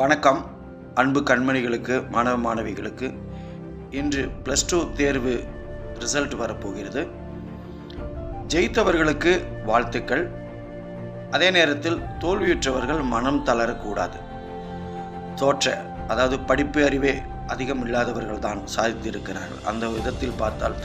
வணக்கம் அன்பு கண்மணிகளுக்கு, மாணவ மாணவிகளுக்கு. இன்று +2 தேர்வு ரிசல்ட் வரப்போகிறது. ஜெயித்தவர்களுக்கு வாழ்த்துக்கள். அதே நேரத்தில் தோல்வியுற்றவர்கள் மனம் தளரக்கூடாது. அதாவது படிப்பு அறிவே அதிகம் இல்லாதவர்கள் தான் சாதித்திருக்கிறார்கள். அந்த விதத்தில் பார்த்தால்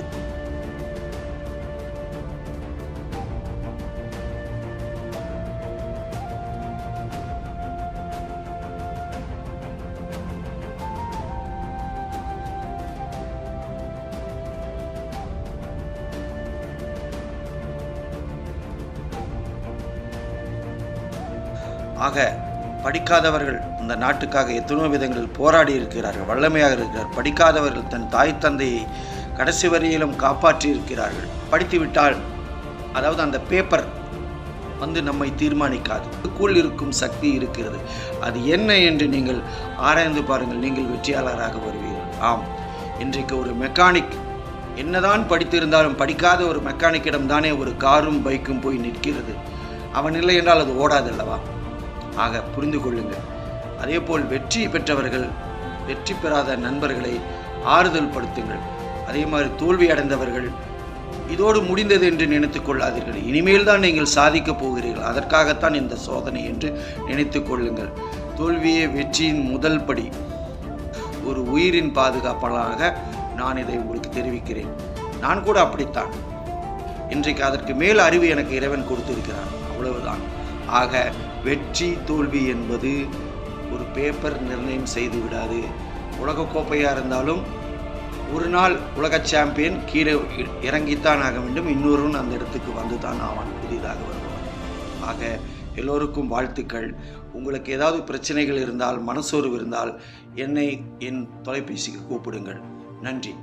ஆக படிக்காதவர்கள் இந்த நாட்டுக்காக எத்தனையோ விதங்களில் போராடி இருக்கிறார்கள், வல்லமையாக இருக்கிறார்கள். படிக்காதவர்கள் தன் தாய் தந்தையை கடைசி வரையிலும் காப்பாற்றி இருக்கிறார்கள். படித்துவிட்டால் அதாவது அந்த பேப்பர் நம்மை தீர்மானிக்காது. அதுக்குள் இருக்கும் சக்தி இருக்கிறது. அது என்ன என்று நீங்கள் ஆராய்ந்து பாருங்கள், நீங்கள் வெற்றியாளராக வருவீர்கள். ஆம், இன்றைக்கு ஒரு மெக்கானிக் என்னதான் படித்திருந்தாலும் படிக்காத ஒரு மெக்கானிக்கிடம் தானே ஒரு காரும் பைக்கும் போய் நிற்கிறது. அவன் இல்லை என்றால் அது ஓடாதல்லவா? ஆக புரிந்து கொள்ளுங்கள். அதேபோல் வெற்றி பெற்றவர்கள் வெற்றி பெறாத நண்பர்களை ஆறுதல் படுத்துங்கள். அதே மாதிரி தோல்வி அடைந்தவர்கள் இதோடு முடிந்தது என்று நினைத்து கொள்ளாதீர்கள். இனிமேல் தான் நீங்கள் சாதிக்கப் போகிறீர்கள். அதற்காகத்தான் இந்த சோதனை என்று நினைத்து கொள்ளுங்கள். தோல்வியே வெற்றியின் முதல் படி. ஒரு உயிரின் பாதுகாப்பாளராக நான் இதை உங்களுக்கு தெரிவிக்கிறேன். நான் கூட அப்படித்தான். இன்றைக்கு அதற்கு மேல் அறிவு எனக்கு இறைவன் கொடுத்திருக்கிறான். அவ்வளவுதான். ஆக வெற்றி தோல்வி என்பது ஒரு பேப்பர் நிர்ணயம் செய்து விடாது. உலகக்கோப்பையாக இருந்தாலும் ஒரு நாள் உலக சாம்பியன் கீழே இறங்கித்தான் ஆக வேண்டும். இன்னொருவன் அந்த இடத்துக்கு வந்து தான் ஆவான், புதிதாக வருவான். ஆக எல்லோருக்கும் வாழ்த்துக்கள். உங்களுக்கு ஏதாவது பிரச்சனைகள் இருந்தால், மனசோர்வு இருந்தால் என்னை என் தொலைபேசிக்கு கூப்பிடுங்கள். நன்றி.